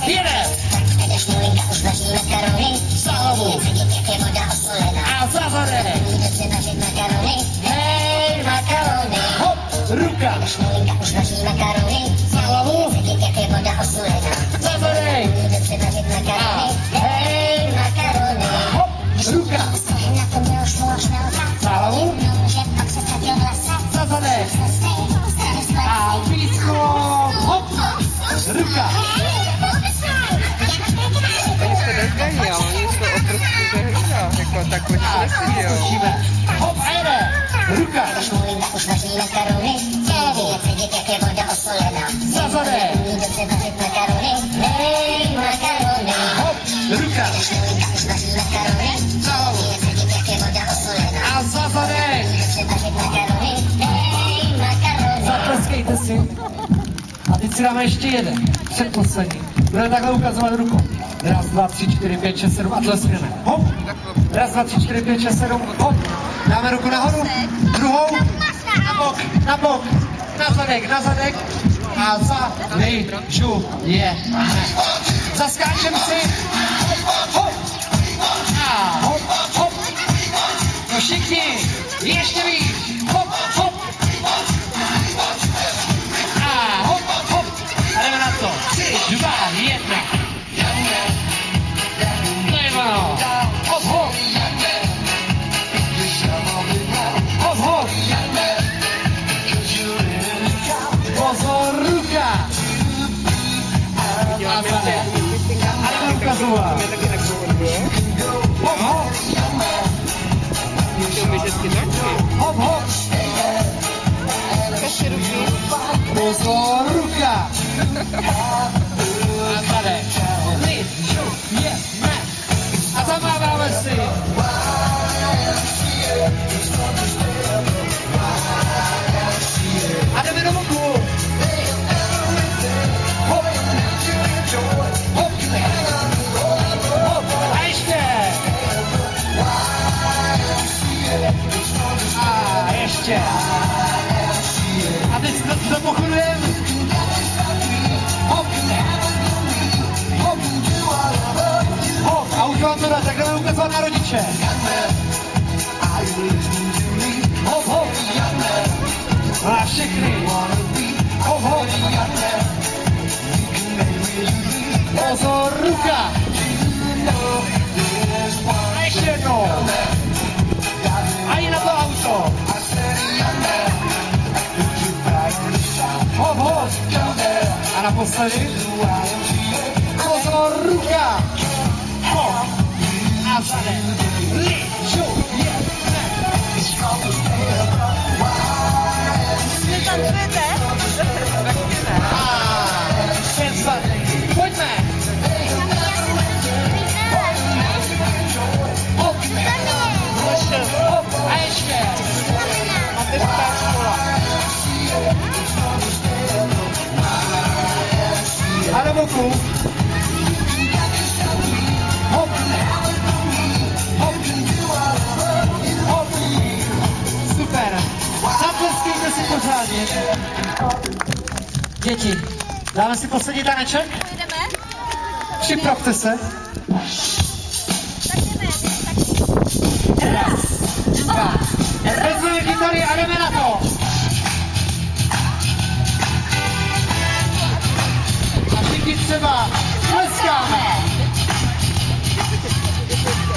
Jede! Za hlavu! A za zadek! Hej, makarony! Hop! Ruka! Za hlavu! Za zadek! A hej, makarony! Hop! Ruka! Za hlavu! Za zadek! A písko! Hop! Ruka! Oni se nezdají, ale oni jsou oprostí ze hrdá, jako tak oni se nesedí, jo. Hop, a jede! Ruka! Za zadek! Hej, makarony! Hop! Ruka! Za hlavu! A za zadek! Zatleskejte si. A teď si dáme ještě jeden. Předposlední. Budeme takhle ukazovat rukou. 1, 2, 3, 4, 5, 6, 7 a tleskneme. Hop! 1, 2, 3, 4, 5, 6, 7, hop! Dáme ruku nahoru, druhou, na bok, na zadek a zaližujeme. Zaskáčeme si, hop! A hop, hop! No všichni, ještě víc, hop, hop! A hop, hop! A jdeme na to. 3, 2, 1. To je ono. Hop, hop. Hop, hop. Pozor, ruka. A zadek. A jdeme ukazovat. Hop, hop. Hop, hop. Pozor, ruka. A zadek. Ližujeme. A zamáváme si. A jdeme do boku. Hop. Hop. Hop. A ještě. A ještě. A teď to pochodujeme. Hop. Hop. Hop. A už vám to dá, tak jdeme ukazovat na rodiče. Hop, hop. A všechny. Hop, hop. Pozor, ruka. A ještě jednou. A i na to auto. Hop, hop. A naposledy. Pozor, ruka. Hop. A zadek. Ližujeme. Vy tancujete? A všem svatý. Pojďme. Hop. Hop. A ještě. Mateřská škola. A do boku. Hop. Hop. Hop. Super. Zatleskejte si pořádně. Děti, dáme si poslední taneček? Připravte se. Raz, dva. Vezmeme kytary a jdeme na to. A všichni třeba tleskáme.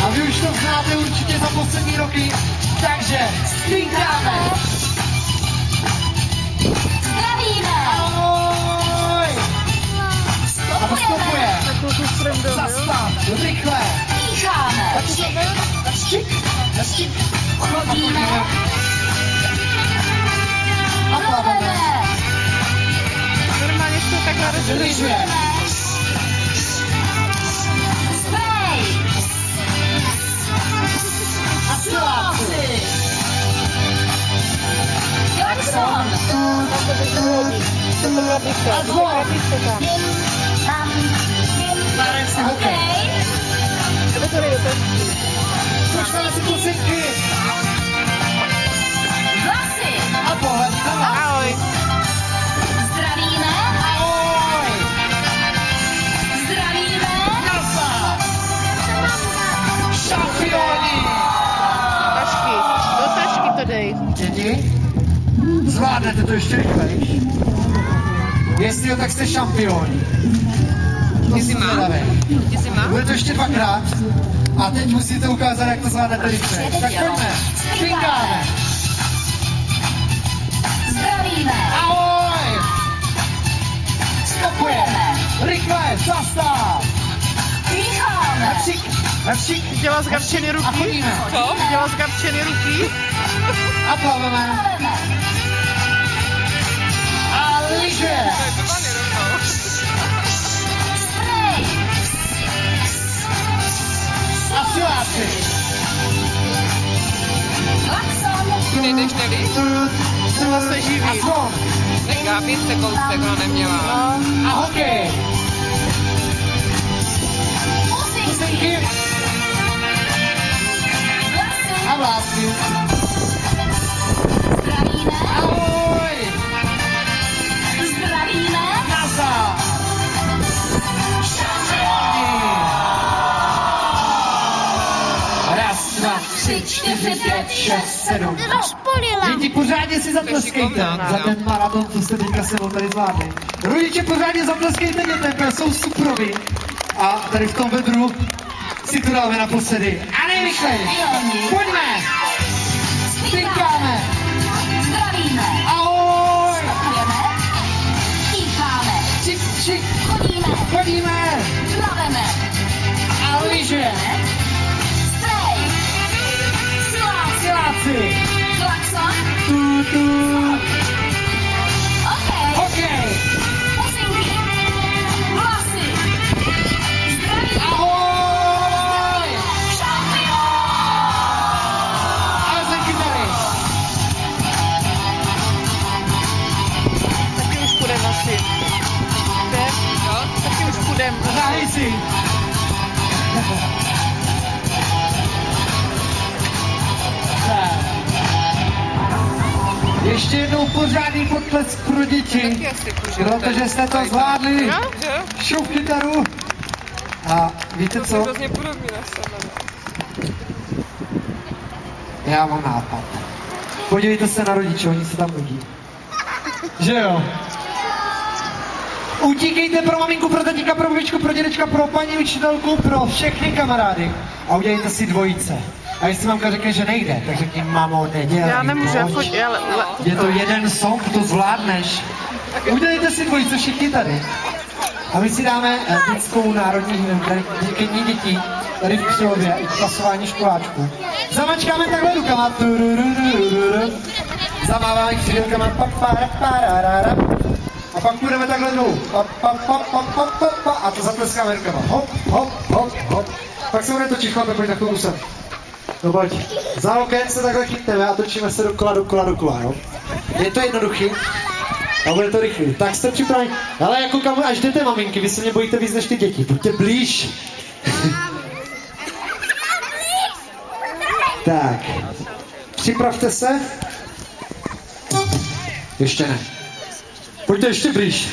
A vy už to znáte určitě za poslední roky, takže spinkáme. Zdravíme! Ahoj! A to stopuje. Zastav, rychle. Pícháme! Šik. Chodíme! A plaveme. Normálně jsou tak narozený. Lyžujeme. A siláci. Klakson! A zvon. Staré hokej. Počkáme si kusinky. Vlasy! A pohled na Ahoj. Zdravíme! Ahoj. Zdravíme! to ještě rychlejš. Jestli jo, tak jste šampioni. Ty jsi má? Bude to ještě dvakrát. A teď musíte ukázat, jak to zvládnete rychle. Tak pojďme. Špinkáme. Zdravíme. Ahoj. Stopujeme. Rychle, zastav. Dýcháme. Napřík. Dělá zgabčeny A ruky? chodíme. Co? Dělá zgabčeny ruky? A plaveme. Plaveme. A lyže. To je totálně rovnou. Sprej. A siláci. Klaxon. Ty nejdeš nelí? Třeba se A živí. zvon. Tak Gábě jste kousek, ona neměla. A hokej. Pusinky. Pusinky. A vlásky. Zdravíme. Ahoj. Zdravíme. Nazdar. Raz, dva, 3, 4, 5, 6, 7. Děti, pořádně si zatleskejte za ten maraton, co jste teďka se mnou tady zvládli. Rodiče, pořádně zatleskejte dětem, protože jsou suprovi. A tady v tom vedru si to dáme naposledy. A nejrychleji. Pojďme. Spinkáme. Zdravíme. Ahoj. Pojeme. Dýcháme. Čik, čik. Chodíme. Chodíme. Plaveme. A lyže. Sprej. Siláci. Siláci. Klaxon. Tu, tu. Okej. Hokej. Pusinky. Vlasy. Zdravíme. Ahoj. Šampion. A zde kytary. Taky už půjdem asi. Jdem? Jo? Taky už půjdem. Zahej si. Ještě jednou pořádný potlesk pro děti, Taky asi půjdu. protože jste to zvládli. Že? Šup kytaru. A víte To je co? hrozně podobný na sebe. Já mám nápad. Podívejte se na rodiče, oni se tam nudí. Že jo? Utíkejte pro maminku, pro tatíka, pro babičku, pro dědečka, pro paní učitelku, pro všechny kamarády. A udělejte si dvojice. A jestli mamka řekne, že nejde, tak řekni, mamo, nedělej. Já nemůžu, pojď. chodí, ale... Je to jeden song, to zvládneš. Udělejte si dvojice všichni tady. A my si dáme dětskou národní hymnu, ke dní dětí, tady v Křilově, i k pasování školáčků. Zamačkáme takhle rukama. Zamáváme křidelkama. A pak půjdeme takhle dolů. A to zatleskáme rukama. Hop, hop, hop, hop. Pak se bude točit, chlape, pojď takovou sem. No pojď. Za loket se takhle chytneme a točíme se dokola, jo? Je to jednoduchý. A bude to rychlý. Tak jste připraveni. Ale jako kam až jdete, maminky, vy se mě bojíte víc než ty děti. Buďte blíž. Tak. Připravte se. Ještě ne. Pojďte ještě blíž.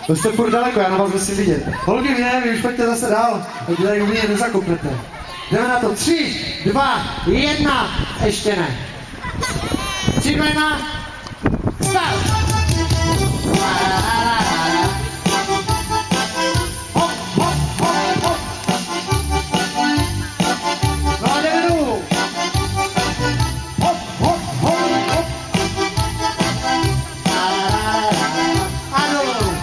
To jste furt daleko, já na vás musím vidět. Holky, ne, vy už pojďte zase dál. Teď tady u mě nezakopnete. Jdeme na to. 3, 2, 1. Ještě ne. 3, 2, 1. Start. Hop, hop, hop, hop. No a jdeme dolů. Hop, hop, hop, hop. A dolů.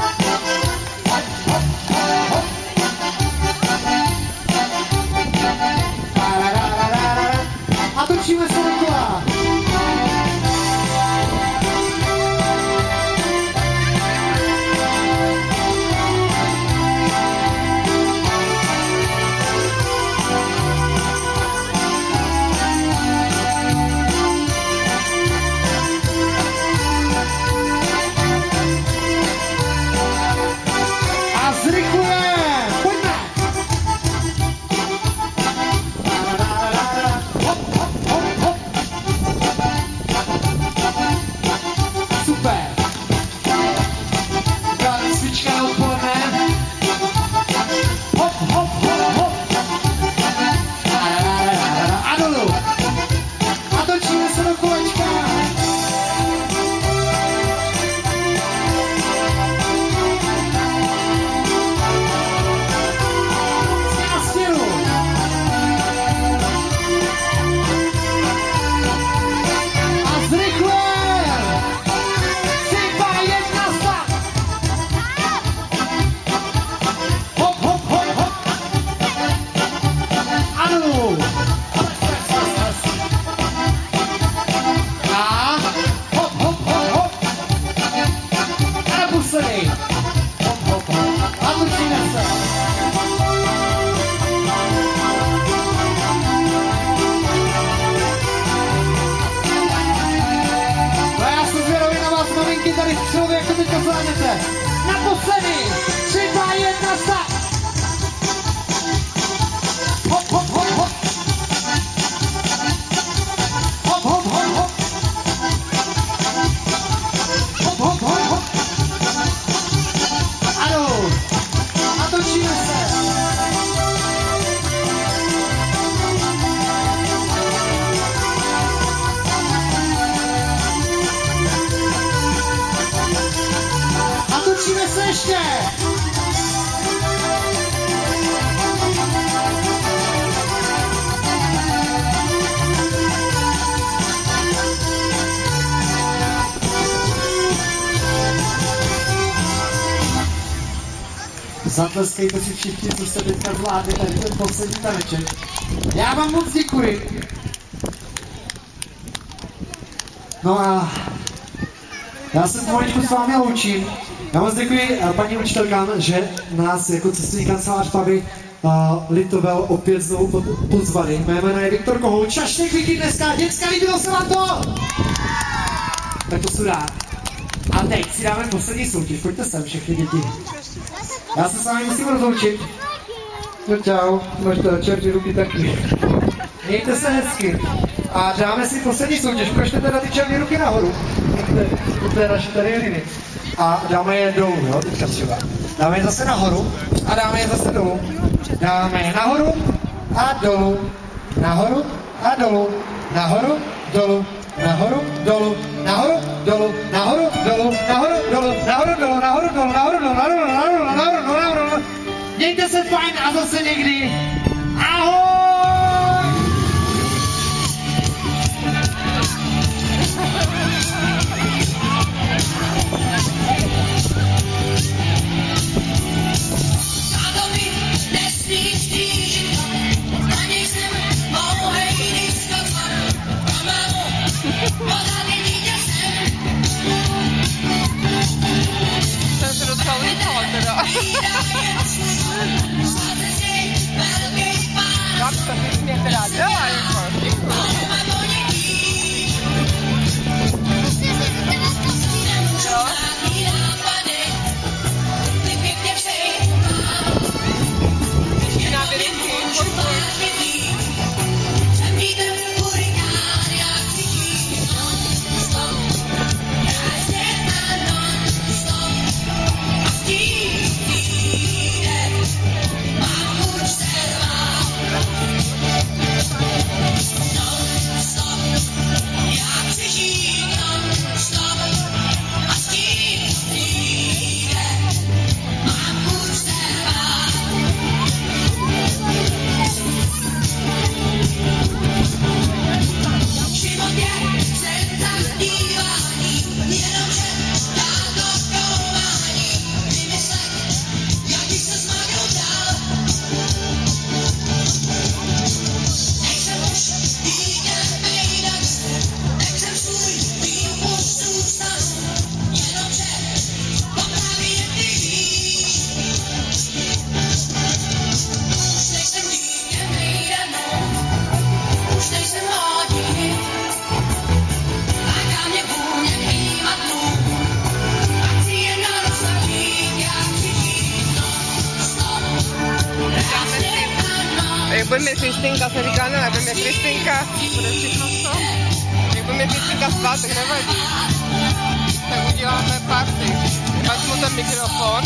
Hop, hop, hop, hop. A točíme se dokola. Naposledy. 3, 2, 1, start. Hop, hop, hop, hop. Hop, hop, hop, hop. Hop, hop, hop, hop. Ano. A točíme se. A točíme se ještě. Zatleskejte si všichni, co jste teďka zvládli tady ten poslední taneček. Já vám moc děkuji. No a já se pomaličku s vámi loučím. Já moc děkuji paní učitelkám, že nás jako cestovní kancelář Paby Litovel opět znovu pozvali. Mé jméno je Viktor Kohouč. A štěkvíky dneska, děcka, líbilo se vám to? Tak to jsem rád. A teď si dáme poslední soutěž. Pojďte sem všechny děti. Já se s vámi musím rozloučit. No čau, možná čerty ruky taky. Mějte se hezky. A dáme si poslední soutěž. Ukažte teda ty černé ruky nahoru. To je naše tady jeliny. A dáme je dolů, jo, teďka třeba. Dáme je zase nahoru a dáme je zase dolů. Dáme je nahoru a dolů. Nahoru a dolů. Nahoru, dolů. Nahoru, dolů, nahoru, dolů, nahoru, dolů, nahoru, dolů, nahoru, dolů, nahoru, dolů, nahoru, dolů, nahoru, nahoru, nahoru, nahoru, nahoru. Mějte se fajn a zase někdy. Ahoj! Jsem se docela líbala teda. Jak se pěkně teda dělá, jako. Jo? Jak bude mě Kristýnka, se říká, ne, bude mě Kristýnka, bude všechno co? Jak bude mě Kristýnka spát, tak nevadí. Tak uděláme party. Vezmu ten mikrofon.